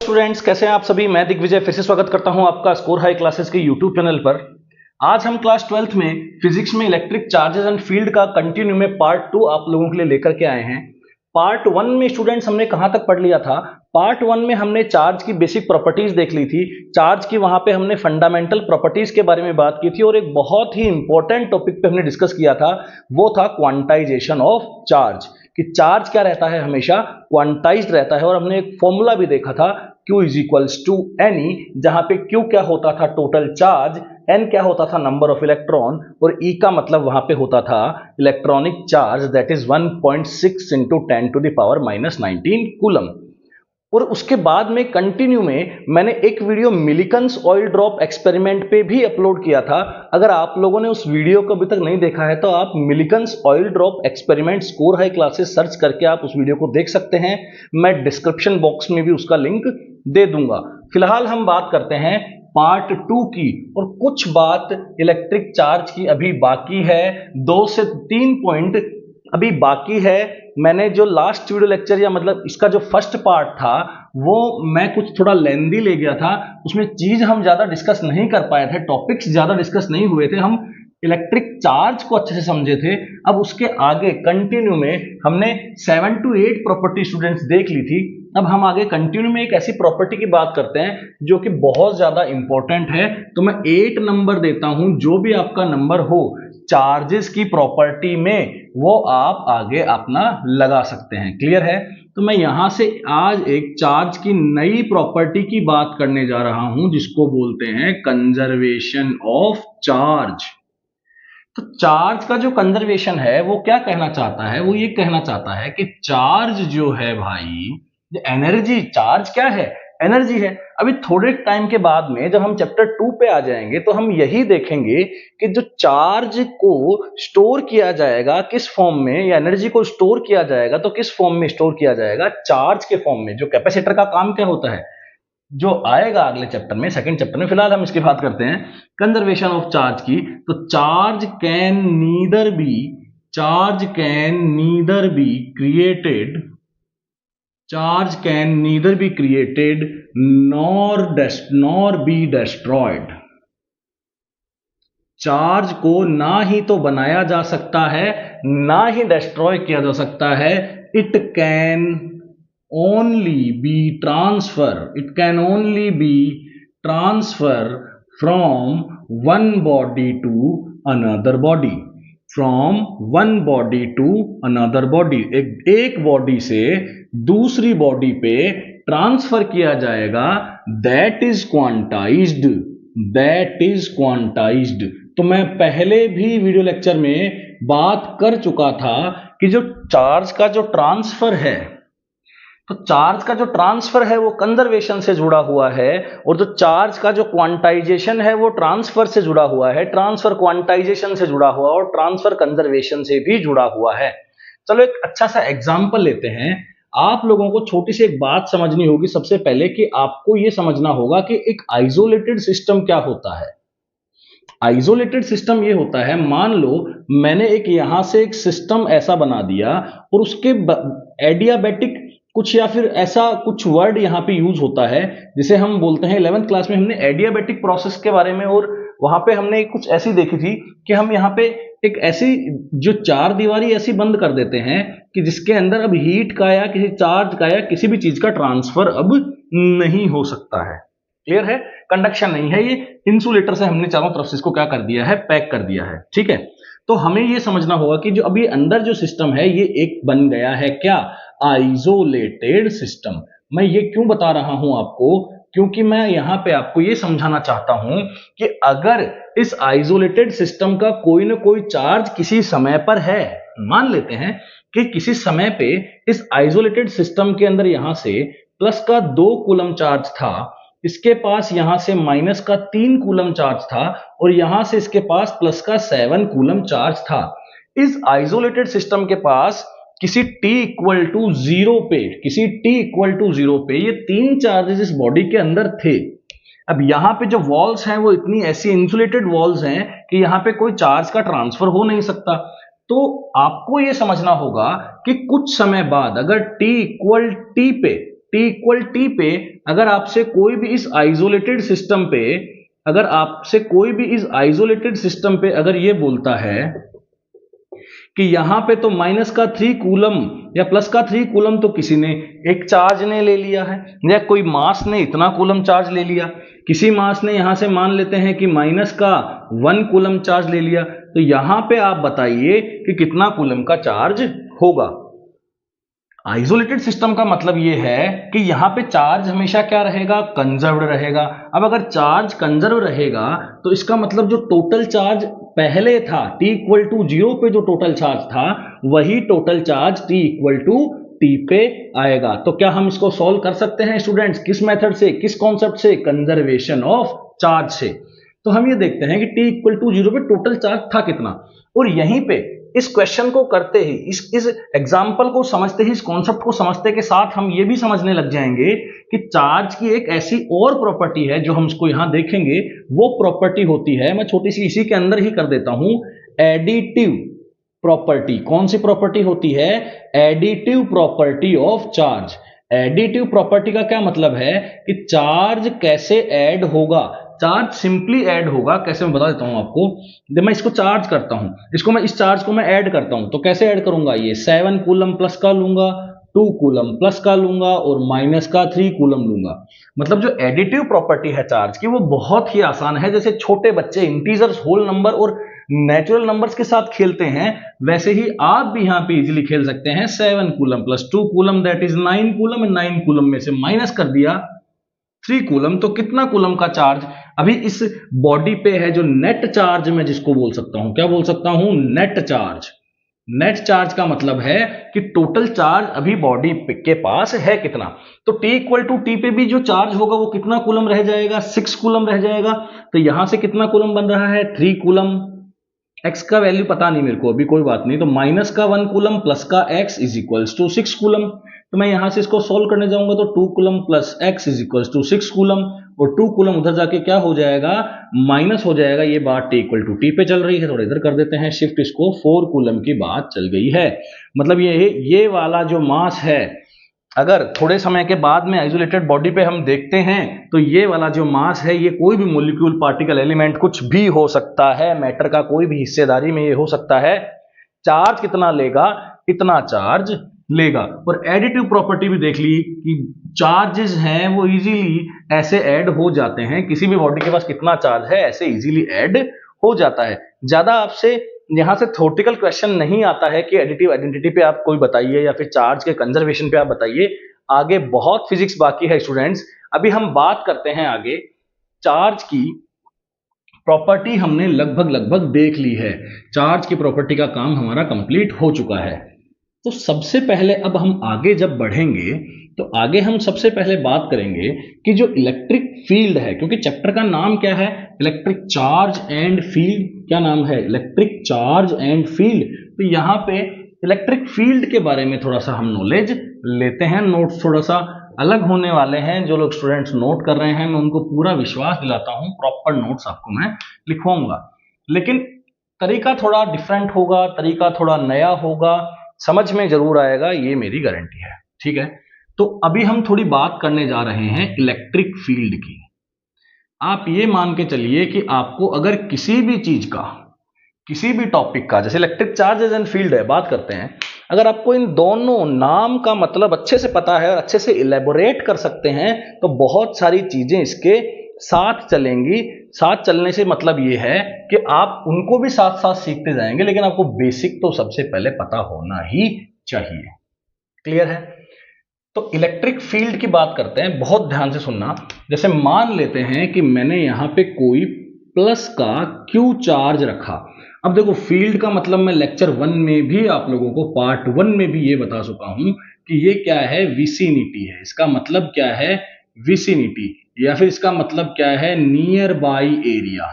Students, कैसे हैं आप सभी। मैं दिग्विजय फिर से स्वागत करता हूं आपका स्कोर हाई क्लासेस के यूट्यूब चैनल पर। आज हम क्लास 12th में फिजिक्स में इलेक्ट्रिक चार्जेस एंड फील्ड का कंटिन्यू में पार्ट 2 आप लोगों के लिए लेकर के आए हैं। पार्ट 1 में स्टूडेंट्स हमने कहां तक पढ़ लिया था। पार्ट 1 में हमने चार्ज की बेसिक प्रॉपर्टीज देख ली थी। चार्ज की वहां पे हमने फंडामेंटल प्रॉपर्टीज के बारे में बात की थी और एक बहुत ही इंपॉर्टेंट टॉपिक पे हमने डिस्कस किया था, वो था क्वांटाइजेशन ऑफ चार्ज। कि चार्ज क्या रहता है, हमेशा क्वांटाइज्ड रहता है। और हमने एक फॉर्मूला भी देखा था, Q is equals to NE, जहां पे Q क्या होता था, टोटल चार्ज, N क्या होता था, नंबर ऑफ इलेक्ट्रॉन, और E का मतलब वहां पे होता था electronic charge, that is 1.6 into 10 to the power -19 coulomb. और उसके बाद में कंटिन्यू में मैंने एक video Millikan's oil drop experiment पे भी अपलोड किया था। अगर आप लोगों ने उस वीडियो को अभी तक नहीं देखा है तो आप Millikan's oil drop experiment score high classes search करके आप उस वीडियो को देख सकते हैं। मैं डिस्क्रिप्शन बॉक्स में भी उसका लिंक दे दूंगा। फिलहाल हम बात करते हैं पार्ट 2 की, और कुछ बात इलेक्ट्रिक चार्ज की अभी बाकी है। 2 से 3 पॉइंट अभी बाकी है। मैंने जो लास्ट वीडियो लेक्चर या मतलब इसका जो फर्स्ट पार्ट था वो मैं कुछ थोड़ा लेंदी ले गया था, उसमें चीज हम ज्यादा डिस्कस नहीं कर पाए थे, टॉपिक्स ज्यादा डिस्कस नहीं हुए थे, हम इलेक्ट्रिक चार्ज को अच्छे से समझे थे। अब उसके आगे कंटिन्यू में हमने 7 to 8 प्रॉपर्टी स्टूडेंट्स देख ली थी। अब हम आगे कंटिन्यू में एक ऐसी प्रॉपर्टी की बात करते हैं जो कि बहुत ज्यादा इंपॉर्टेंट है। तो मैं 8 नंबर देता हूं, जो भी आपका नंबर हो चार्जेस की प्रॉपर्टी में, वो आप आगे अपना लगा सकते हैं। क्लियर है? तो मैं यहां से आज एक चार्ज की नई प्रॉपर्टी की बात करने जा रहा हूं, जिसको बोलते हैं कंजर्वेशन ऑफ चार्ज। तो चार्ज का जो कंजर्वेशन है वो क्या कहना चाहता है, वो ये कहना चाहता है कि चार्ज जो है भाई, एनर्जी, चार्ज क्या है, एनर्जी है। अभी थोड़े टाइम के बाद में जब हम चैप्टर 2 पे आ जाएंगे तो हम यही देखेंगे कि जो चार्ज को स्टोर किया जाएगा किस फॉर्म में, या एनर्जी को स्टोर किया जाएगा तो किस फॉर्म में स्टोर किया जाएगा, चार्ज के फॉर्म में। जो कैपेसिटर का काम क्या होता है, जो आएगा अगले चैप्टर में, सेकंड चैप्टर में। फिलहाल हम इसकी बात करते हैं कंजर्वेशन ऑफ चार्ज की। तो charge can neither be created, charge can neither be created nor be destroyed. Charge को ना ही तो बनाया जा सकता है, ना ही डिस्ट्रॉय किया जा सकता है। It can only be transfer from one body to another body, एक बॉडी से दूसरी बॉडी पे ट्रांसफर किया जाएगा। That is quantized. तो मैं पहले भी वीडियो लेक्चर में बात कर चुका था कि जो चार्ज का जो ट्रांसफर है, तो चार्ज का जो ट्रांसफर है वो कंजर्वेशन से जुड़ा हुआ है, और जो चार्ज का जो क्वांटाइजेशन है वो ट्रांसफर से जुड़ा हुआ है, ट्रांसफर क्वांटाइजेशन से जुड़ा हुआ और ट्रांसफर कंजर्वेशन से भी जुड़ा हुआ है। चलो एक अच्छा सा एग्जांपल लेते हैं। आप लोगों को छोटी सी एक बात समझनी होगी सबसे पहले, कि आपको ये समझना होगा कि एक आइसोलेटेड सिस्टम क्या होता है। आइसोलेटेड सिस्टम ये होता है, मान लो मैंने एक यहां से एक सिस्टम ऐसा बना दिया और उसके एडियाबैटिक कुछ या फिर ऐसा कुछ वर्ड यहां पे यूज होता है, जिसे हम बोलते हैं 11th क्लास में हमने एडियाबैटिक प्रोसेस के बारे में, और वहां पे हमने कुछ ऐसी देखी थी कि हम यहाँ पे एक ऐसी जो चार दीवारी ऐसी बंद कर देते हैं कि जिसके अंदर अब हीट का या किसी चार्ज का या किसी भी चीज का ट्रांसफर अब नहीं हो सकता है। क्लियर है? कंडक्शन नहीं है, ये इंसुलेटर से हमने चारों तरफ से इसको क्या कर दिया है, पैक कर दिया है। ठीक है, तो हमें ये समझना होगा कि जो अभी अंदर जो सिस्टम है ये एक बन गया है क्या, आइसोलेटेड सिस्टम। मैं ये क्यों बता रहा हूं आपको, क्योंकि मैं यहां पे आपको ये समझाना चाहता हूं कि अगर इस आइसोलेटेड सिस्टम का कोई ना कोई चार्ज किसी समय पर है, मान लेते हैं कि किसी समय पे इस आइसोलेटेड सिस्टम के अंदर यहां से प्लस का 2 कूलम चार्ज था, इसके पास यहां से माइनस का 3 कूलम चार्ज था, और यहां से इसके पास प्लस का 7 कूलम चार्ज था। इस आइसोलेटेड सिस्टम के पास किसी t इक्वल टू 0 पे ये 3 चार्जेस इस बॉडी के अंदर थे। अब यहां पे जो वॉल्स हैं वो इतनी ऐसी इंसुलेटेड वॉल्स हैं कि यहां पे कोई चार्ज का ट्रांसफर हो नहीं सकता। तो आपको ये समझना होगा कि कुछ समय बाद अगर t इक्वल t पे T पे अगर आपसे कोई भी इस आइसोलेटेड सिस्टम पे अगर ये बोलता है कि यहां पे तो माइनस का 3 कूलम या प्लस का 3 कूलम तो किसी ने एक चार्ज ने ले लिया है, या कोई मास ने इतना कूलम चार्ज ले लिया, किसी मास ने यहां से मान लेते हैं कि माइनस का 1 कूलम चार्ज ले लिया, तो यहां पे आप बताइए कि कितना कूलम का चार्ज होगा। आइसोलेटेड सिस्टम का मतलब यह है कि यहां पे चार्ज हमेशा क्या रहेगा, कंजर्व्ड रहेगा। अब अगर चार्ज कंजर्व रहेगा तो इसका मतलब जो टोटल चार्ज पहले था t इक्वल टू 0 पे जो टोटल चार्ज था वही total charge t equal to t पे आएगा। तो क्या हम इसको सॉल्व कर सकते हैं स्टूडेंट्स? किस मेथड से, किस कॉन्सेप्ट से? कंजर्वेशन ऑफ चार्ज से। तो हम ये देखते हैं कि t इक्वल टू 0 पे टोटल चार्ज था कितना, और यहीं पे इस क्वेश्चन को करते ही, इस एग्जाम्पल को समझते ही, इस कॉन्सेप्ट को समझते के साथ हम ये भी समझने लग जाएंगे कि चार्ज की एक ऐसी और प्रॉपर्टी है जो हम इसको यहां देखेंगे। वो प्रॉपर्टी होती है, मैं छोटी सी इसी के अंदर ही कर देता हूं, एडिटिव प्रॉपर्टी। कौन सी प्रॉपर्टी होती है? Additive property of charge. Additive property का क्या मतलब है कि चार्ज कैसे ऐड होगा। चार्ज सिंपली ऐड होगा, कैसे मैं बता देता हूं आपको। जब मैं इसको चार्ज करता हूं, इस चार्ज को मैं ऐड करता हूं, तो कैसे ऐड करूंगा? ये 7 कूलम प्लस का लूंगा, 2 कूलम प्लस का लूंगा और माइनस का 3 कूलम लूंगा। मतलब जो एडिटिव प्रॉपर्टी है चार्ज की वो बहुत ही आसान है। जैसे छोटे बच्चे इंटीजर्स, होल नंबर और नेचुरल नंबर्स के साथ खेलते हैं, वैसे ही आप भी यहां पे इजीली खेल सकते हैं। 7 coulomb plus 2 coulomb that is 9 coulomb, 9 coulomb में से माइनस कर दिया 3 कूलम, तो कितना कूलम का चार्ज अभी इस बॉडी पे है? जो नेट चार्ज मैं जिसको बोल सकता हूं, क्या बोल सकता हूं? Net charge. नेट चार्ज का मतलब है कि टोटल चार्ज अभी बॉडी के पास है कितना। तो T इक्वल टू T पे भी जो चार्ज होगा वो कितना कूलम रह जाएगा? 6 कूलम रह जाएगा। तो यहां से कितना कूलम बन रहा है? 3 कूलम। x का वैल्यू पता नहीं मेरे को अभी, कोई बात नहीं। तो माइनस का 1 कूलम प्लस का x is equals to 6 coulomb. तो मैं यहां से इसको सोल्व करने जाऊंगा तो 2 coulomb plus x is equals to 6 coulomb, और 2 कूलम उधर जाके क्या हो जाएगा? माइनस हो जाएगा। ये बात T इक्वल टू T पे चल रही है, थोड़ा इधर कर देते हैं शिफ्ट इसको, 4 कूलम की बात चल गई है। मतलब ये वाला जो मास है, अगर थोड़े समय के बाद में आइसोलेटेड बॉडी पे हम देखते हैं तो ये वाला जो मास है ये कोई भी मॉलिक्यूल, पार्टिकल, एलिमेंट कुछ भी हो सकता है, मैटर का कोई भी हिस्सेदारी में ये हो सकता है। चार्ज कितना लेगा? इतना चार्ज लेगा। और एडिटिव प्रॉपर्टी भी देख ली कि चार्जेस हैं वो इजीली ऐसे ऐड हो जाते हैं, किसी भी बॉडी के पास कितना चार्ज है ऐसे इजीली ऐड हो जाता है। ज्यादा आपसे यहां से थ्योरेटिकल क्वेश्चन नहीं आता है कि एडिटिव आइडेंटिटी पे आप कोई बताइए या फिर चार्ज के कंजर्वेशन पे आप बताइए। आगे बहुत फिजिक्स बाकी है स्टूडेंट्स। अभी हम बात करते हैं आगे, चार्ज की प्रॉपर्टी हमने लगभग देख ली है। चार्ज की प्रॉपर्टी का काम हमारा कंप्लीट हो चुका है। तो सबसे पहले अब हम आगे जब बढ़ेंगे तो आगे हम सबसे पहले बात करेंगे कि जो इलेक्ट्रिक फील्ड है, क्योंकि चैप्टर का नाम क्या है? Electric charge and field. क्या नाम है? Electric charge and field. तो यहाँ पे इलेक्ट्रिक फील्ड के बारे में थोड़ा सा हम नॉलेज लेते हैं। नोट्स थोड़ा सा अलग होने वाले हैं। जो लोग स्टूडेंट्स नोट कर रहे हैं मैं उनको पूरा विश्वास दिलाता हूं, प्रॉपर नोट्स आपको मैं लिखवाऊंगा, लेकिन तरीका थोड़ा डिफरेंट होगा, तरीका थोड़ा नया होगा, समझ में जरूर आएगा, ये मेरी गारंटी है। ठीक है, तो अभी हम थोड़ी बात करने जा रहे हैं इलेक्ट्रिक फील्ड की। आप ये मान के चलिए कि आपको अगर किसी भी चीज का, किसी भी टॉपिक का, जैसे इलेक्ट्रिक चार्जेस एंड फील्ड है, बात करते हैं, अगर आपको इन दोनों नाम का मतलब अच्छे से पता है और अच्छे से इलेबोरेट कर सकते हैं तो बहुत सारी चीजें इसके साथ चलेंगी। साथ चलने से मतलब ये है कि आप उनको भी साथ साथ सीखते जाएंगे, लेकिन आपको बेसिक तो सबसे पहले पता होना ही चाहिए। क्लियर है? तो इलेक्ट्रिक फील्ड की बात करते हैं, बहुत ध्यान से सुनना। जैसे मान लेते हैं कि मैंने यहां पे कोई प्लस का Q चार्ज रखा। अब देखो, फील्ड का मतलब मैं लेक्चर 1 में भी आप लोगों को, पार्ट 1 में भी ये बता चुका हूं कि ये क्या है? विसिनिटी है। इसका मतलब क्या है? विसिनिटी, या फिर इसका मतलब क्या है? Near by area.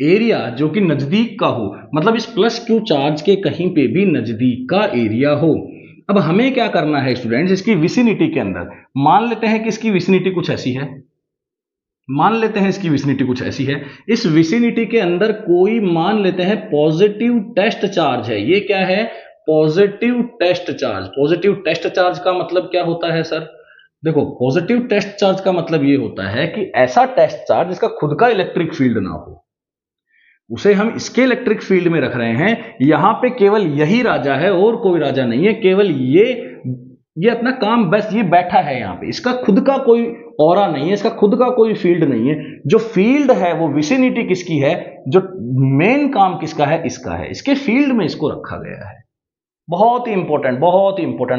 एरिया जो कि नजदीक का हो, मतलब इस प्लस Q चार्ज के कहीं पे भी नजदीक का एरिया हो। अब हमें क्या करना है स्टूडेंट्स, इसकी विसिनिटी के अंदर मान लेते हैं कि इसकी विसिनिटी कुछ ऐसी है, मान लेते हैं इसकी विसिनिटी कुछ ऐसी है। इस विसिनिटी के अंदर कोई मान लेते हैं पॉजिटिव टेस्ट चार्ज है। ये क्या है? Positive test charge. Positive test charge का मतलब क्या होता है सर? देखो, पॉजिटिव टेस्ट चार्ज का मतलब ये होता है कि ऐसा टेस्ट चार्ज जिसका खुद का इलेक्ट्रिक फील्ड ना हो, उसे हम इसके इलेक्ट्रिक फील्ड में रख रहे हैं। यहां पे केवल यही राजा है और कोई राजा नहीं है, केवल ये अपना काम बस ये बैठा है यहां पे, इसका खुद का कोई ऑरा नहीं है, इसका खुद का कोई फील्ड नहीं है। जो फील्ड है वो विसिनिटी किसकी है, जो मेन काम किसका है, इसका है, इसके फील्ड में इसको रखा गया है। बहुत ही इंपॉर्टेंट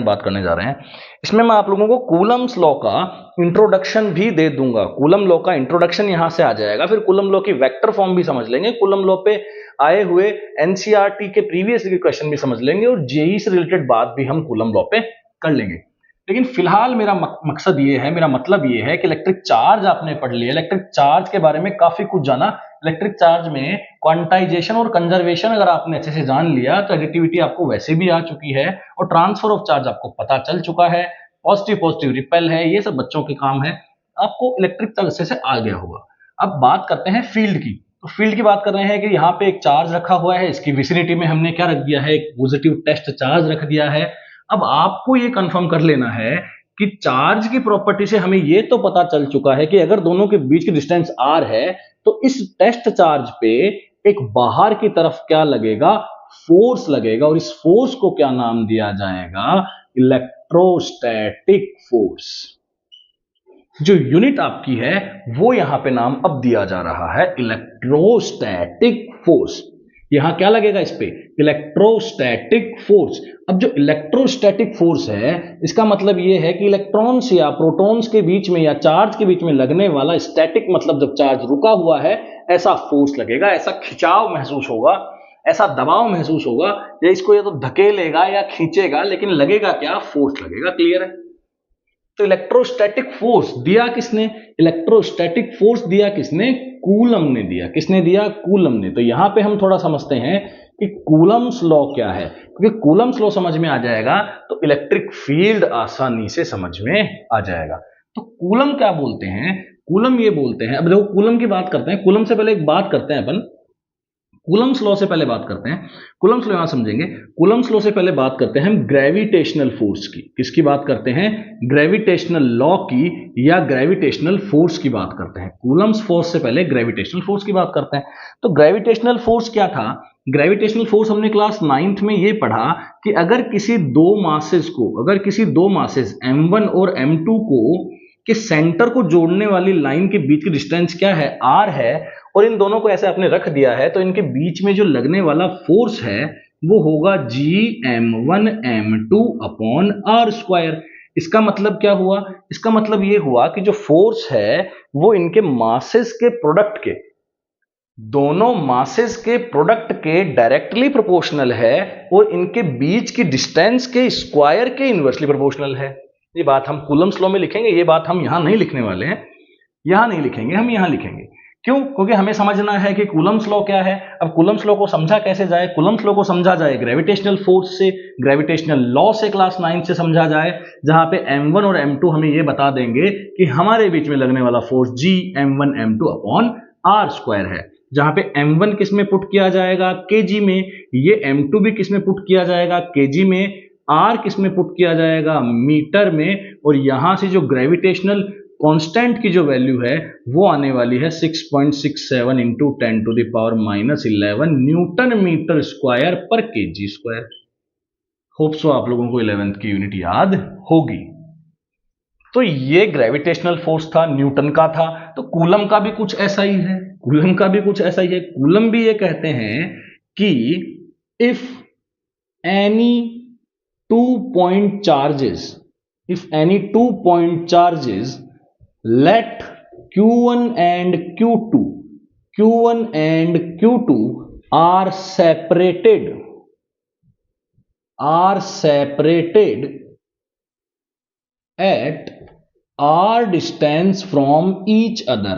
बात करने जा रहे हैं। इसमें मैं आप लोगों को कूलम्स लॉ का इंट्रोडक्शन भी दे दूंगा। कूलम लॉ का इंट्रोडक्शन यहां से आ जाएगा, फिर कूलम लॉ की वेक्टर फॉर्म भी समझ लेंगे, कूलम लॉ पे आए हुए एनसीईआरटी के प्रीवियस के क्वेश्चन भी समझ लेंगे, और जेई से रिलेटेड बात भी हम कूलम लॉ पे कर लेंगे। लेकिन फिलहाल मेरा मकसद ये है, मेरा मतलब ये है कि इलेक्ट्रिक चार्ज आपने पढ़ लिया, इलेक्ट्रिक चार्ज के बारे में काफी कुछ जाना। इलेक्ट्रिक चार्ज में क्वांटाइजेशन और कंजर्वेशन अगर आपने अच्छे से जान लिया तो एडिटिविटी आपको वैसे भी आ चुकी है, और ट्रांसफर ऑफ चार्ज आपको पता चल चुका है, पॉजिटिव रिपेल है, ये सब बच्चों के काम है, आपको इलेक्ट्रिक चार्ज अच्छे से आ गया होगा। अब बात करते हैं फील्ड की। तो फील्ड की बात कर रहे हैं कि यहाँ पे एक चार्ज रखा हुआ है, इसकी विसिनिटी में हमने क्या रख दिया है, एक पॉजिटिव टेस्ट चार्ज रख दिया है। अब आपको ये कंफर्म कर लेना है कि चार्ज की प्रॉपर्टी से हमें ये तो पता चल चुका है कि अगर दोनों के बीच की डिस्टेंस r है तो इस टेस्ट चार्ज पे एक बाहर की तरफ क्या लगेगा, फोर्स लगेगा, और इस फोर्स को क्या नाम दिया जाएगा, इलेक्ट्रोस्टैटिक फोर्स। जो यूनिट आपकी है वो यहां पे नाम अब दिया जा रहा है इलेक्ट्रोस्टैटिक फोर्स। यहां क्या लगेगा इस पे, इलेक्ट्रोस्टैटिक फोर्स। अब जो इलेक्ट्रोस्टैटिक फोर्स है इसका मतलब ये है कि इलेक्ट्रॉन्स या प्रोटॉन्स के बीच में या चार्ज के बीच में लगने वाला, स्टैटिक मतलब जब चार्ज रुका हुआ है, ऐसा फोर्स लगेगा, ऐसा खिंचाव महसूस होगा, ऐसा दबाव महसूस होगा, या इसको या तो धकेलेगा या खींचेगा, लेकिन लगेगा क्या, फोर्स लगेगा। क्लियर है? तो इलेक्ट्रोस्टैटिक फोर्स दिया किसने, इलेक्ट्रोस्टैटिक फोर्स दिया किसने, कूलम ने दिया। किसने दिया, कूलम ने। तो यहां पे हम थोड़ा समझते हैं कि कूलम्स लॉ क्या है, क्योंकि कूलम्स लॉ समझ में आ जाएगा तो इलेक्ट्रिक फील्ड आसानी से समझ में आ जाएगा। तो कूलम क्या बोलते हैं, कूलम ये बोलते हैं, अब देखो कूलम की बात करते हैं, कूलम से पहले एक बात करते हैं अपन, कूलम्स लॉ से पहले बात करते हैं, कूलम्स लॉ यहां समझेंगे। कूलम्स लॉ से पहले बात करते हैं हम ग्रेविटेशनल फोर्स की। किसकी बात करते हैं, ग्रेविटेशनल लॉ की या ग्रेविटेशनल फोर्स की बात करते हैं। कूलम्स फोर्स से पहले ग्रेविटेशनल फोर्स की बात करते हैं। तो ग्रेविटेशनल फोर्स क्या था, ग्रेविटेशनल फोर्स हमने क्लास 9th में ये पढ़ा कि अगर किसी दो मासेस m1 और m2 को कि सेंटर को जोड़ने वाली लाइन के बीच की डिस्टेंस क्या है, r है, और इन दोनों को ऐसे आपने रख दिया है, तो इनके बीच में जो लगने वाला फोर्स है वो होगा Gm1m2 अपॉन r²। इसका मतलब क्या हुआ, इसका मतलब ये हुआ कि जो फोर्स है वो इनके मासेस के प्रोडक्ट के, दोनों मासेस के प्रोडक्ट के डायरेक्टली प्रोपोर्शनल है, और इनके बीच की डिस्टेंस के स्क्वायर के इनवर्सली प्रोपोर्शनल है। ये बात हम कूलम्स लॉ में लिखेंगे, ये बात हम यहां नहीं लिखने वाले हैं, यहां नहीं लिखेंगे, हम यहां लिखेंगे। क्यों, क्योंकि हमें समझना है कि कूलम्स लॉ क्या है। अब कूलम्स लॉ को समझा कैसे जाए, कूलम्स लॉ को समझा जाए ग्रेविटेशनल फोर्स से, ग्रेविटेशनल लॉ से क्लास 9 से समझा जाए, जहां पे m1 और m2 हमें ये बता देंगे कि हमारे बीच में लगने वाला फोर्स Gm1m2 अपॉन r² है, जहां पे m1 किस में पुट किया जाएगा, kg में, ये m2 भी किस में पुट किया जाएगा, kg में, r किस में पुट किया जाएगा, मीटर में, और यहां से जो ग्रेविटेशनल कांस्टेंट की जो वैल्यू है वो आने वाली है 6.67 इंटू 10⁻⁻11 न्यूटन मीटर स्क्वायर पर kg स्क्वायर। होप सो आप लोगों को 11th की यूनिट याद होगी। तो ये ग्रेविटेशनल फोर्स था, न्यूटन का था। तो कूलम का भी कुछ ऐसा ही है, कूलम का भी कुछ ऐसा ही है। कूलम भी ये कहते हैं कि if any 2 point charges let q1 and q2 are separated at r distance from each other,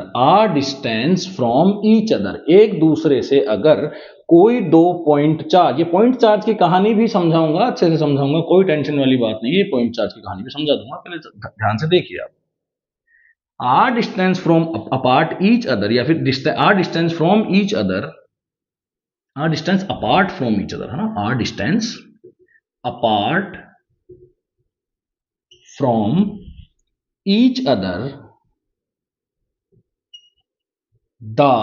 एक दूसरे से अगर कोई दो पॉइंट चार्ज, ये पॉइंट चार्ज की कहानी भी समझाऊंगा, अच्छे से समझाऊंगा, कोई टेंशन वाली बात नहीं है, पॉइंट चार्ज की कहानी भी समझा दूंगा, पहले ध्यान से देखिए आप। r distance from apart each other या फिर r distance apart from each other है ना, r distance apart from each other, the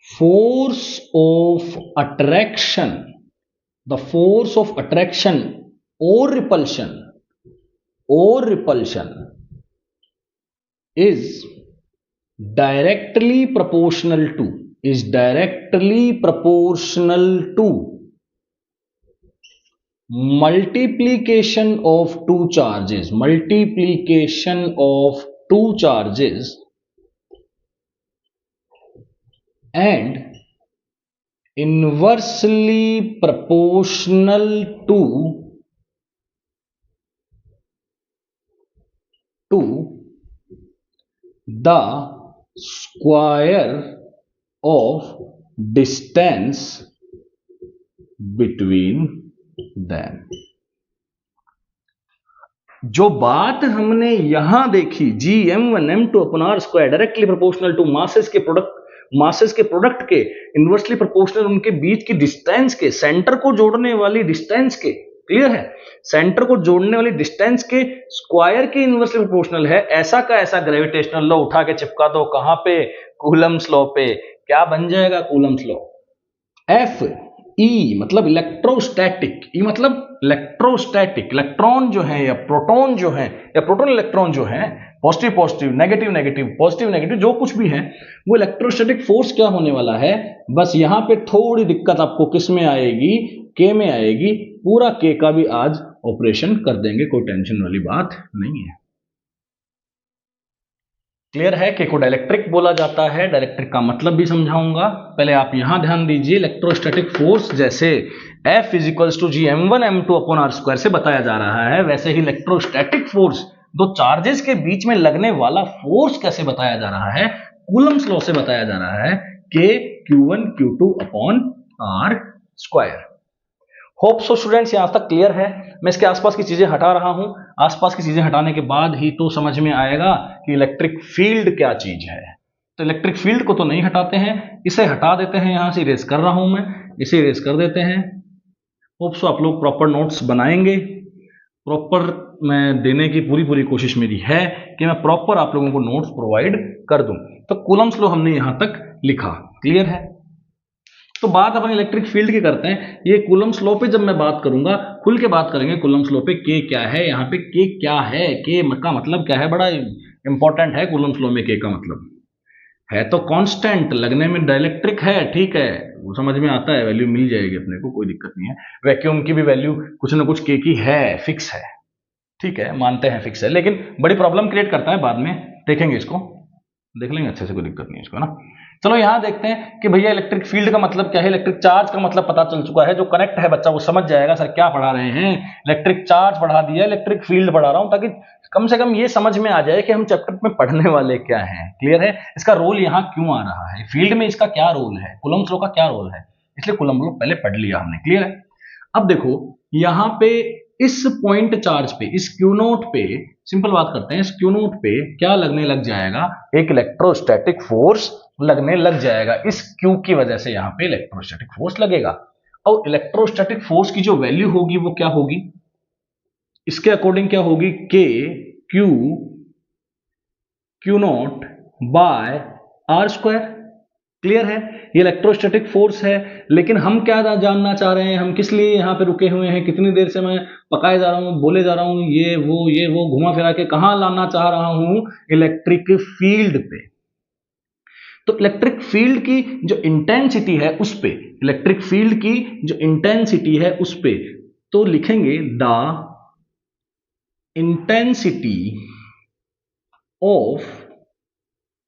force of attraction or repulsion is directly proportional to multiplication of two charges and inversely proportional to the square of distance between them। जो बात हमने यहां देखी Gm1 m2 upon r square directly proportional to masses के product के inversely proportional उनके बीच की डिस्टेंस के, सेंटर को जोड़ने वाली डिस्टेंस के, क्लियर है, सेंटर को जोड़ने वाली डिस्टेंस के स्क्वायर के इनवर्सली प्रोपोर्शनल है। ऐसा का ऐसा ग्रेविटेशनल लॉ उठा के चिपका दो, कहां पे, कूलम्स लॉ पे। क्या बन जाएगा कूलम्स लॉ? एफ ई मतलब इलेक्ट्रोस्टैटिक, ई मतलब इलेक्ट्रोस्टैटिक, इलेक्ट्रॉन जो है या प्रोटॉन जो है या प्रोटॉन इलेक्ट्रॉन जो है, positive positive, negative negative, positive negative, जो कुछ भी है, वो इलेक्ट्रोस्टैटिक फोर्स क्या होने वाला है। बस यहां पे थोड़ी दिक्कत आपको किस में आएगी, के में आएगी। पूरा के का भी आज ऑपरेशन कर देंगे, कोई टेंशन वाली बात नहीं है। क्लियर है? के को डाइलेक्ट्रिक बोला जाता है, डाइलेक्ट्रिक का मतलब भी समझाऊंगा। पहले आप यहां ध्यान दीजिए, इलेक्ट्रोस्टैटिक फोर्स जैसे F equals to Gm1 m2 upon r square से बताया जा रहा है, वैसे ही इलेक्ट्रोस्टैटिक फोर्स दो चार्जेस के बीच में लगने वाला फोर्स कैसे बताया जा रहा है, कूलम्स लॉ से बताया जा रहा है, K Q1 Q2 upon r square. Hope so students, यहां तक क्लियर है। मैं इसके आसपास की चीजें हटा रहा हूं, आसपास की चीजें हटाने के बाद ही तो समझ में आएगा कि इलेक्ट्रिक फील्ड क्या चीज है। तो इलेक्ट्रिक फील्ड को तो नहीं हटाते हैं, इसे हटा देते हैं, यहां से इरेज कर रहा हूं मैं, इसे इरेज कर देते हैं। होप सो आप लोग प्रॉपर नोट्स बनाएंगे, प्रॉपर मैं देने की पूरी कोशिश मेरी है कि मैं प्रॉपर आप लोगों को नोट्स प्रोवाइड कर दूं। तो कूलम्स लॉ हमने यहां तक लिखा, क्लियर है। तो बात अपन इलेक्ट्रिक फील्ड की करते हैं। ये कूलम्स लॉ पे जब मैं बात करूंगा, खुल के बात करेंगे कूलम्स लॉ पे। के क्या है, यहाँ पे के क्या है, के का मतलब क्या है, बड़ा इंपॉर्टेंट है कूलम्स लॉ में। के का मतलब है तो कांस्टेंट, लगने में डाइलेक्ट्रिक है, ठीक है, वो समझ में आता है, वैल्यू मिल जाएगी अपने को, कोई दिक्कत नहीं है। वैक्यूम की भी वैल्यू कुछ ना कुछ के की है, फिक्स है, ठीक है, मानते हैं फिक्स है, लेकिन बड़ी प्रॉब्लम क्रिएट करता है, बाद में देखेंगे, इसको देख लेंगे अच्छे से, कोई दिक्कत नहीं है इसको ना। चलो यहां देखते हैं कि भैया इलेक्ट्रिक फील्ड का मतलब क्या है, इलेक्ट्रिक चार्ज का मतलब पता चल चुका है। जो कनेक्ट है बच्चा वो समझ जाएगा सर क्या पढ़ा रहे हैं, इलेक्ट्रिक चार्ज पढ़ा दिया, इलेक्ट्रिक फील्ड पढ़ा रहा हूं, ताकि कम से कम ये समझ में आ जाए कि हम चैप्टर में पढ़ने वाले क्या हैं। क्लियर है? इसका रोल यहाँ क्यों आ रहा है, फील्ड में इसका क्या रोल है, कूलम्स लॉ का क्या रोल है, इसलिए कूलम्स लॉ पहले पढ़ लिया हमने। क्लियर है? अब देखो यहां पे इस पॉइंट चार्ज पे, इस क्यू नोट पे, सिंपल बात करते हैं, इस क्यू नोट पे क्या लगने लग जाएगा, एक इलेक्ट्रोस्टैटिक फोर्स लगने लग जाएगा। इस क्यू की वजह से यहां पे इलेक्ट्रोस्टैटिक फोर्स लगेगा। और इलेक्ट्रोस्टैटिक फोर्स की जो वैल्यू होगी वो क्या होगी, इसके अकॉर्डिंग क्या होगी, K Q naught by R square. Clear है? ये इलेक्ट्रोस्टैटिक फोर्स है, लेकिन हम क्या जानना चाह रहे हैं, हम किस लिए यहां पे रुके हुए हैं, कितनी देर से मैं पकाए जा रहा हूं, बोले जा रहा हूं, ये वो घुमा फिरा के कहां लाना चाह रहा हूं, इलेक्ट्रिक फील्ड पे। तो इलेक्ट्रिक फील्ड की जो इंटेंसिटी है उस पे, इलेक्ट्रिक फील्ड की जो इंटेंसिटी है उस पे तो लिखेंगे the intensity of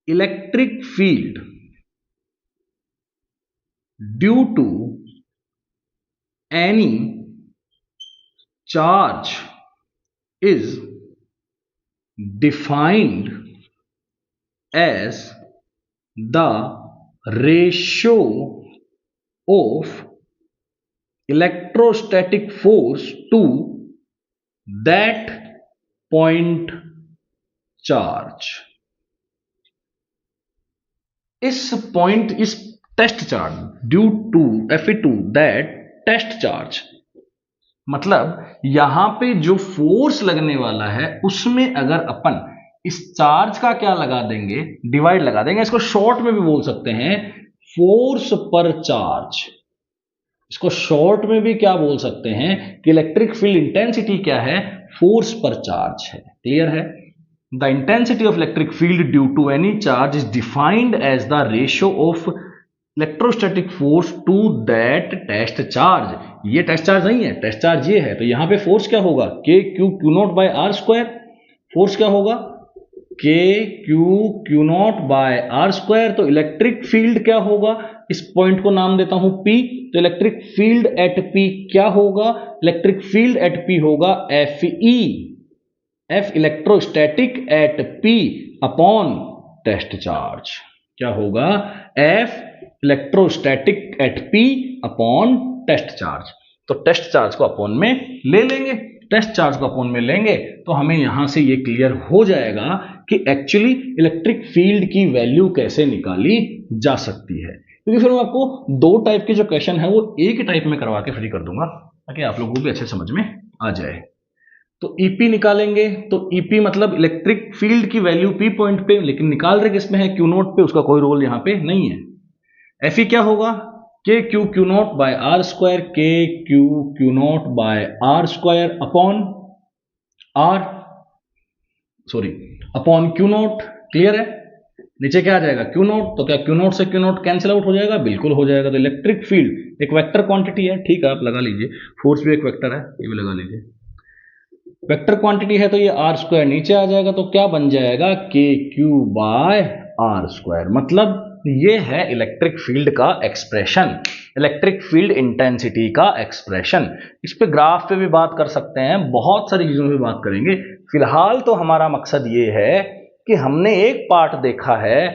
electric field due to any charge is defined as the ratio of electrostatic force to that point charge। इस test charge due to Fe2 that test charge, मतलब यहां पे जो फोर्स लगने वाला है उसमें अगर अपन इस चार्ज का क्या लगा देंगे, डिवाइड लगा देंगे, इसको शॉर्ट में भी बोल सकते हैं फोर्स पर चार्ज। इसको शॉर्ट में भी क्या बोल सकते हैं कि इलेक्ट्रिक फील्ड इंटेंसिटी क्या है, फोर्स पर चार्ज है। क्लियर है? The intensity of electric field due to any charge is defined as the ratio of electrostatic force to that test charge. ये टेस्ट चार्ज नहीं है, टेस्ट चार्ज ये है, तो यहां पे फोर्स क्या होगा, K Q Q naught by R square. Force क्या होगा, K Q Q naught by R square. तो इलेक्ट्रिक फील्ड क्या होगा, इस पॉइंट को नाम देता हूं P। तो इलेक्ट्रिक फील्ड एट P क्या होगा, इलेक्ट्रिक फील्ड एट P होगा FE, F electrostatic at P upon test charge. क्या होगा, F electrostatic at P upon test charge. तो टेस्ट चार्ज को अपॉन में ले लेंगे, टेस्ट चार्ज को अपॉन में लेंगे तो हमें यहां से ये क्लियर हो जाएगा कि एक्चुअली इलेक्ट्रिक फील्ड की वैल्यू कैसे निकाली जा सकती है। क्योंकि फिर मैं आपको दो टाइप के जो क्वेश्चन है वो एक ही टाइप में करवा के फ्री कर दूंगा ताकि आप लोगों को भी अच्छे समझ में आ जाए। तो EP निकालेंगे, तो EP मतलब इलेक्ट्रिक फील्ड की वैल्यू P पॉइंट पे, लेकिन निकाल रहे किसमें है, क्यू नॉट पे, उसका कोई रोल यहां पे नहीं है। FE क्या होगा, K Q Q naught by R square, K Q Q naught by R square upon R, sorry upon Q naught. Clear है? नीचे क्या आ जाएगा, क्यू नॉट। तो क्या क्यू नॉट से क्यू नॉट कैंसिल आउट हो जाएगा, बिल्कुल हो जाएगा। तो इलेक्ट्रिक फील्ड एक वेक्टर क्वांटिटी है, ठीक है, आप लगा लीजिए। फोर्स भी एक वेक्टर है, ये भी लगा लीजिए। वेक्टर क्वांटिटी है तो ये आर स्क्वायर नीचे आ जाएगा, तो क्या बन जाएगा, के क्यू बाय आर स्क्वायर। मतलब ये है इलेक्ट्रिक फील्ड का एक्सप्रेशन, इलेक्ट्रिक फील्ड इंटेंसिटी का एक्सप्रेशन। इस पे ग्राफ पे भी बात कर सकते हैं, बहुत सारी चीजों पे बात करेंगे। फिलहाल तो हमारा मकसद ये है कि हमने एक पार्ट देखा है,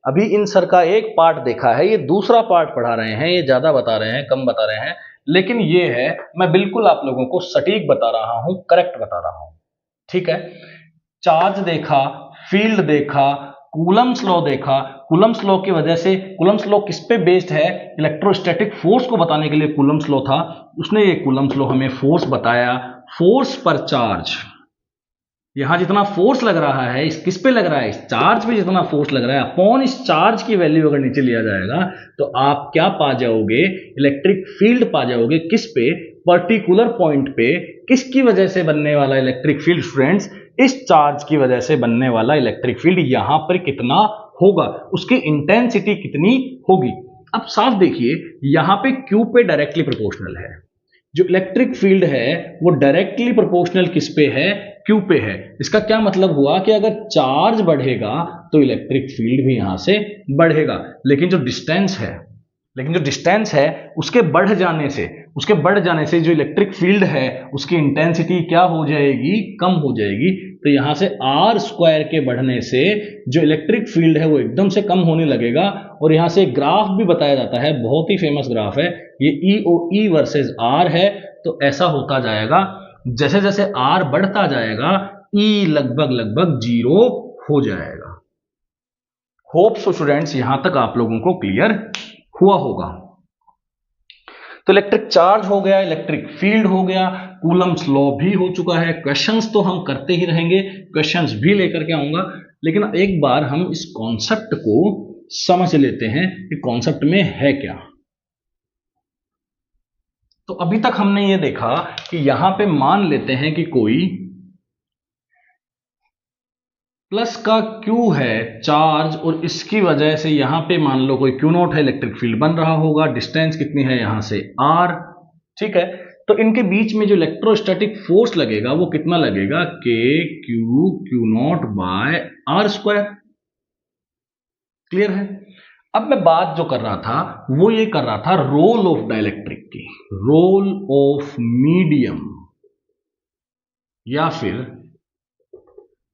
अभी इन सर का एक पार्ट देखा है, ये दूसरा पार्ट पढ़ा रहे हैं, ये ज्यादा बता रहे हैं, कम बता रहे हैं, लेकिन ये है मैं बिल्कुल आप लोगों को सटीक बता रहा हूं, करेक्ट बता रहा हूं। ठीक है? चार्ज देखा, फील्ड देखा, कूलम्स लॉ देखा। कूलम्स लॉ की वजह से, कूलम्स लॉ किस पे बेस्ड है, इलेक्ट्रोस्टैटिक फोर्स को बताने के लिए कूलम्स लॉ था, उसने ये कूलम्स लॉ हमें फोर्स बताया। फोर्स पर चार्ज, यहां जितना फोर्स लग रहा है, इस किस पे लग रहा है, इस चार्ज पे जितना फोर्स लग रहा है, अपॉन इस चार्ज की वैल्यू अगर नीचे लिया जाएगा तो आप क्या पा जाओगे, इलेक्ट्रिक फील्ड पा जाओगे। किस पे, पर्टिकुलर पॉइंट पे। किसकी वजह से बनने वाला इलेक्ट्रिक फील्ड स्टूडेंट्स, इस चार्ज की वजह से बनने वाला इलेक्ट्रिक फील्ड यहां पर कितना होगा, उसकी इंटेंसिटी कितनी होगी। अब साफ देखिए, यहां पे Q पे डायरेक्टली प्रोपोर्शनल है, जो इलेक्ट्रिक फील्ड है वो डायरेक्टली प्रोपोर्शनल किस पे है, Q पे है। इसका क्या मतलब हुआ कि अगर चार्ज बढ़ेगा तो इलेक्ट्रिक फील्ड भी यहां से बढ़ेगा, लेकिन जो डिस्टेंस है उसके बढ़ जाने से जो इलेक्ट्रिक फील्ड है उसकी इंटेंसिटी क्या हो जाएगी, कम हो जाएगी। तो यहां से आर स्क्वायर के बढ़ने से जो इलेक्ट्रिक फील्ड है वो एकदम से कम होने लगेगा। और यहां से ग्राफ भी बताया जाता है, बहुत ही फेमस ग्राफ है ये, EOE वर्सेस R है। तो ऐसा होता जाएगा, जैसे जैसे R बढ़ता जाएगा E लगभग 0 हो जाएगा। होप सो स्टूडेंट्स, यहां तक आप लोगों को क्लियर हुआ होगा। तो इलेक्ट्रिक चार्ज हो गया, इलेक्ट्रिक फील्ड हो गया, कूलम्स लॉ भी हो चुका है। क्वेश्चंस तो हम करते ही रहेंगे, क्वेश्चंस भी लेकर के आऊंगा, लेकिन एक बार हम इस कॉन्सेप्ट को समझ लेते हैं कि कॉन्सेप्ट में है क्या। तो अभी तक हमने ये देखा कि यहां पे मान लेते हैं कि कोई प्लस का Q है चार्ज, और इसकी वजह से यहां पे मान लो कोई Q नॉट है, इलेक्ट्रिक फील्ड बन रहा होगा। डिस्टेंस कितनी है यहां से R, ठीक है। तो इनके बीच में जो इलेक्ट्रोस्टैटिक फोर्स लगेगा वो कितना लगेगा, K Q Q naught by R square. Clear है? अब मैं बात जो कर रहा था वो ये कर रहा था रोल ऑफ डाइलेक्ट्रिक की, रोल ऑफ मीडियम या फिर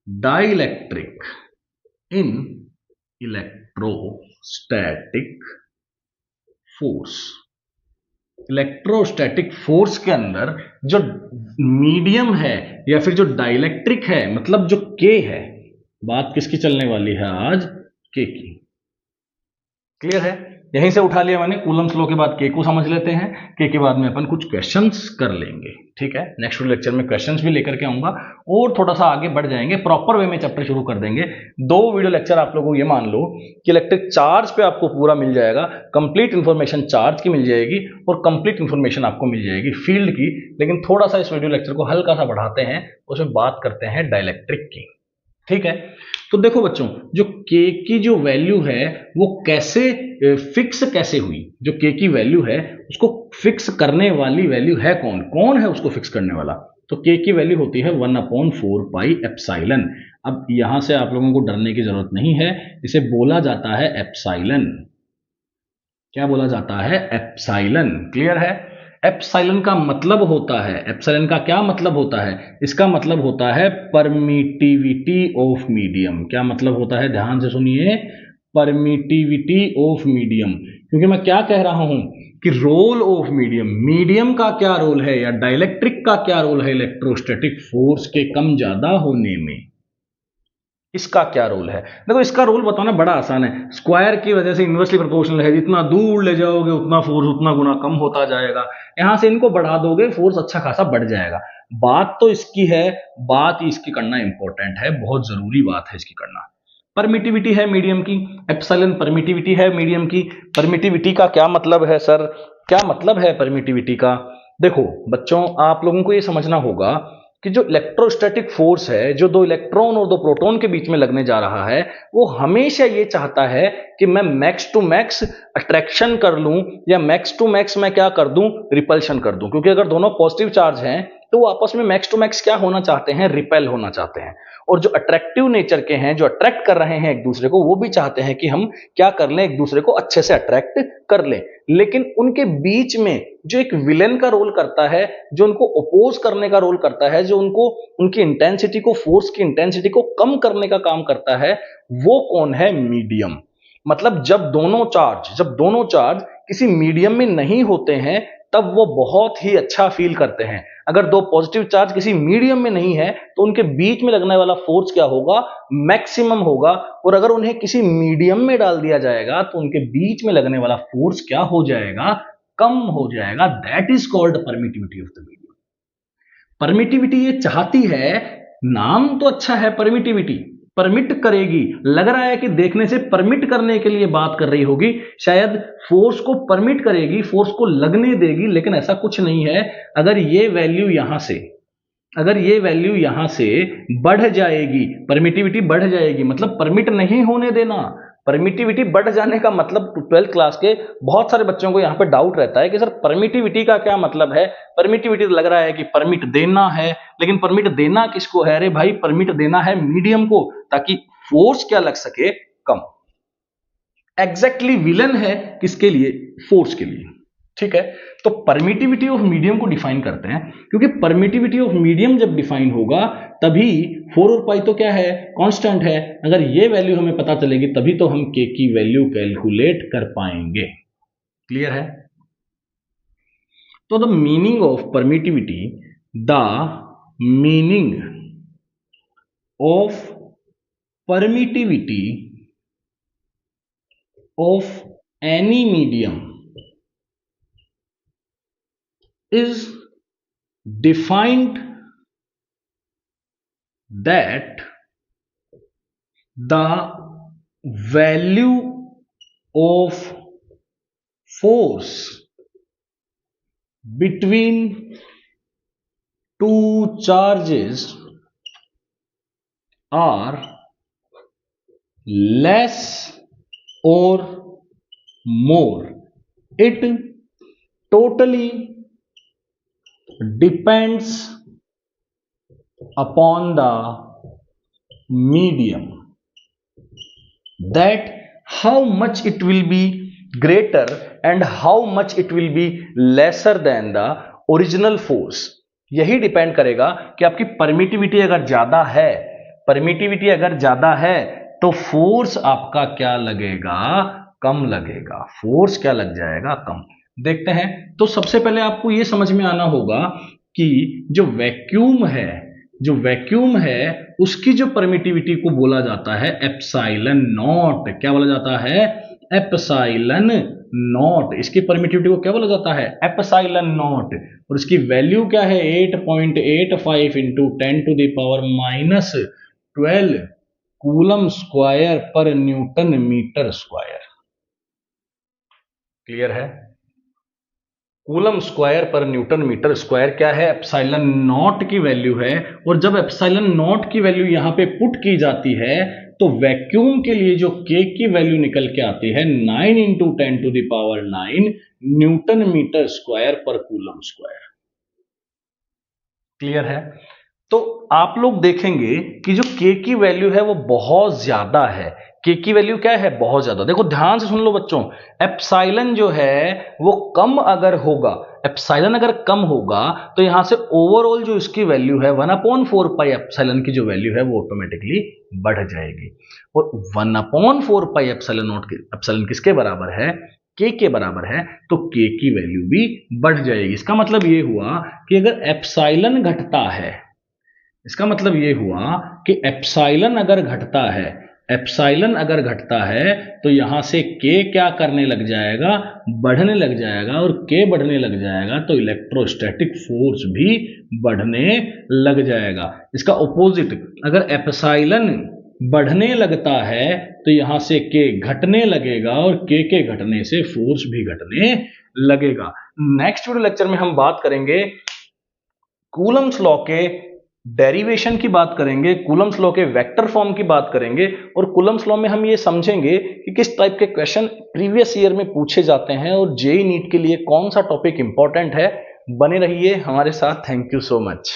डाइलेक्ट्रिक इन इलेक्ट्रोस्टैटिक फोर्स। इलेक्ट्रोस्टैटिक फोर्स के अंदर जो मीडियम है या फिर जो डाइलेक्ट्रिक है, मतलब जो K है, बात किसकी चलने वाली है आज, K की। क्लियर है? यहीं से उठा लिया मैंने, कूलम्स लॉ के बाद के को समझ लेते हैं, के बाद में अपन कुछ क्वेश्चंस कर लेंगे, ठीक है। नेक्स्ट लेक्चर में क्वेश्चंस भी लेकर के आऊंगा और थोड़ा सा आगे बढ़ जाएंगे, प्रॉपर वे में चैप्टर शुरू कर देंगे। 2 वीडियो लेक्चर आप लोगों को ये मान लो कि इलेक्ट्रिक चार्ज पे आपको पूरा मिल जाएगा, कंप्लीट इंफॉर्मेशन चार्ज की मिल जाएगी और कंप्लीट इंफॉर्मेशन आपको मिल जाएगी फील्ड की। लेकिन थोड़ा सा इस वीडियो लेक्चर को हल्का सा बढ़ाते हैं, उसमें बात करते हैं डाइलेक्ट्रिक की, ठीक है। तो देखो बच्चों, जो के की जो वैल्यू है वो कैसे फिक्स कैसे हुई, जो के की वैल्यू है उसको फिक्स करने वाली वैल्यू है कौन है उसको फिक्स करने वाला। तो के की वैल्यू होती है 1/4 पाई एप्सिलॉन। अब यहां से आप लोगों को डरने की जरूरत नहीं है, इसे बोला जाता है एप्सिलॉन। क्या बोला जाता है? एप्सिलॉन। क्लियर है? एप्सिलॉन का मतलब होता है, एप्सिलॉन का क्या मतलब होता है? इसका मतलब होता है परमिटिविटी ऑफ मीडियम। क्या मतलब होता है? ध्यान से सुनिए, परमिटिविटी ऑफ मीडियम। क्योंकि मैं क्या कह रहा हूं कि रोल ऑफ मीडियम, मीडियम का क्या रोल है या डाइलेक्ट्रिक का क्या रोल है इलेक्ट्रोस्टैटिक फोर्स के कम ज्यादा होने में, इसका क्या रोल है? देखो इसका रोल बताना बड़ा आसान है, स्क्वायर की वजह से इन्वर्सली प्रोपोर्शनल है, जितना दूर ले जाओगे उतना फोर्स उतना गुना कम होता जाएगा। यहां से इनको बढ़ा दोगे फोर्स अच्छा खासा बढ़ जाएगा। बात तो इसकी है, बात इसकी करना इंपॉर्टेंट है, बहुत जरूरी बात है इसकी करना। परमिटिविटी है मीडियम की, एप्सिलॉन परमिटिविटी है मीडियम की। परमिटिविटी का क्या मतलब है सर? क्या मतलब है परमिटिविटी का? देखो बच्चों, आप लोगों को यह समझना होगा कि जो इलेक्ट्रोस्टैटिक फोर्स है, जो 2 इलेक्ट्रॉन और 2 प्रोटॉन के बीच में लगने जा रहा है, वो हमेशा ये चाहता है कि मैं मैक्स टू मैक्स अट्रैक्शन कर लूं या मैक्स टू मैक्स मैं क्या कर दूं, रिपल्शन कर दूं। क्योंकि अगर दोनों पॉजिटिव चार्ज हैं तो वो आपस में मैक्स टू मैक्स क्या होना चाहते हैं, रिपेल होना चाहते हैं। और जो अट्रैक्टिव नेचर के हैं, जो अट्रैक्ट कर रहे हैं एक दूसरे को, वो भी चाहते हैं कि हम क्या कर लें, एक दूसरे को अच्छे से अट्रैक्ट कर लें। लेकिन उनके बीच में जो एक विलेन का रोल करता है, जो उनको अपोज करने का रोल करता है, जो उनको उनकी इंटेंसिटी को, फोर्स की इंटेंसिटी को कम करने का काम करता है, वो कौन है? मीडियम। मतलब जब दोनों चार्ज किसी मीडियम में नहीं होते हैं तब वो बहुत ही अच्छा फील करते हैं। अगर 2 पॉजिटिव चार्ज किसी मीडियम में नहीं है तो उनके बीच में लगने वाला फोर्स क्या होगा? मैक्सिमम होगा। और अगर उन्हें किसी मीडियम में डाल दिया जाएगा तो उनके बीच में लगने वाला फोर्स क्या हो जाएगा? कम हो जाएगा। That is called permittivity of the medium. Permittivity ये चाहती है, नाम तो अच्छा है परमिटिविटी, परमिट करेगी, लग रहा है कि देखने से परमिट करने के लिए बात कर रही होगी, शायद फोर्स को परमिट करेगी, फोर्स को लगने देगी, लेकिन ऐसा कुछ नहीं है। अगर ये वैल्यू यहां से बढ़ जाएगी, परमिटिविटी बढ़ जाएगी, मतलब परमिट नहीं होने देना। परमिटिविटी बढ़ जाने का मतलब 12th क्लास के बहुत सारे बच्चों को यहां पे डाउट रहता है कि सर परमिटिविटी का क्या मतलब है? परमिटिविटी लग रहा है कि परमिट देना है, लेकिन परमिट देना किसको है? अरे भाई, परमिट देना है मीडियम को, ताकि फोर्स क्या लग सके? कम। एग्जैक्टली विलन है किसके लिए? फोर्स के लिए, ठीक है। तो परमिटिविटी ऑफ मीडियम को डिफाइन करते हैं, क्योंकि परमिटिविटी ऑफ मीडियम जब डिफाइन होगा तभी 4 और पाई तो क्या है? कांस्टेंट है। अगर ये वैल्यू हमें पता चलेगी तभी तो हम के की वैल्यू कैलकुलेट कर पाएंगे। क्लियर है? तो the meaning of permittivity, the meaning of permittivity of any medium is defined that the value of force between 2 charges are less or more. It totally depends upon the medium, that how much it will be greater and how much it will be lesser than the original force. यही depend करेगा कि आपकी permittivity अगर ज्यादा है तो force आपका क्या लगेगा? कम लगेगा। फोर्स क्या लग जाएगा? कम। देखते हैं। तो सबसे पहले आपको यह समझ में आना होगा कि जो वैक्यूम है उसकी जो परमिटिविटी को बोला जाता है एप्सिलॉन नॉट। क्या बोला जाता है? एप्सिलॉन नॉट, इसकी परमिटिविटी को क्या बोला जाता है, एप्सिलॉन नॉट, और इसकी वैल्यू क्या है 8.85 इंटू 10⁻⁻12 कूलम स्क्वायर पर न्यूटन मीटर स्क्वायर। क्लियर है? कूलम स्क्वायर पर न्यूटन मीटर स्क्वायर क्या है, एप्सिलॉन नॉट की वैल्यू है। और जब एप्सिलॉन नॉट की वैल्यू यहां पे पुट की जाती है तो वैक्यूम के लिए जो के की वैल्यू निकल के आती है 9 इंटू 10⁹ न्यूटन मीटर स्क्वायर पर कूलम स्क्वायर। क्लियर है? तो आप लोग देखेंगे कि जो के की वैल्यू है वो बहुत ज्यादा है। के की वैल्यू क्या है, बहुत ज्यादा। देखो ध्यान से सुन लो बच्चों, एप्सिलॉन जो है वो कम अगर होगा, एप्सिलॉन अगर कम होगा तो यहां से ओवरऑल जो इसकी वैल्यू है 1/4 पाई एप्सिलॉन की जो वैल्यू है वो ऑटोमेटिकली बढ़ जाएगी। और 1/4 पाई एप्सिलॉन नॉट, एप्सिलॉन किसके बराबर है, के बराबर है, तो के की वैल्यू भी बढ़ जाएगी। इसका मतलब ये हुआ कि अगर एप्सिलॉन घटता है, इसका मतलब ये हुआ कि एप्सिलॉन अगर घटता है, एप्सिलॉन अगर घटता है तो यहां से के क्या करने लग जाएगा, बढ़ने लग जाएगा। और के बढ़ने लग जाएगा तो इलेक्ट्रोस्टैटिक फोर्स भी बढ़ने लग जाएगा। इसका ऑपोजिट, अगर एप्सिलॉन बढ़ने लगता है तो यहां से के घटने लगेगा और के घटने से फोर्स भी घटने लगेगा। नेक्स्ट वीडियो लेक्चर में हम बात करेंगे कूलम्स लॉ के डेरिवेशन की बात करेंगे, कूलम्स लॉ के वेक्टर फॉर्म की बात करेंगे, और कूलम्स लॉ में हम ये समझेंगे कि किस टाइप के क्वेश्चन प्रीवियस ईयर में पूछे जाते हैं और जेईई नीट के लिए कौन सा टॉपिक इंपॉर्टेंट है। बने रहिए हमारे साथ। Thank you so much.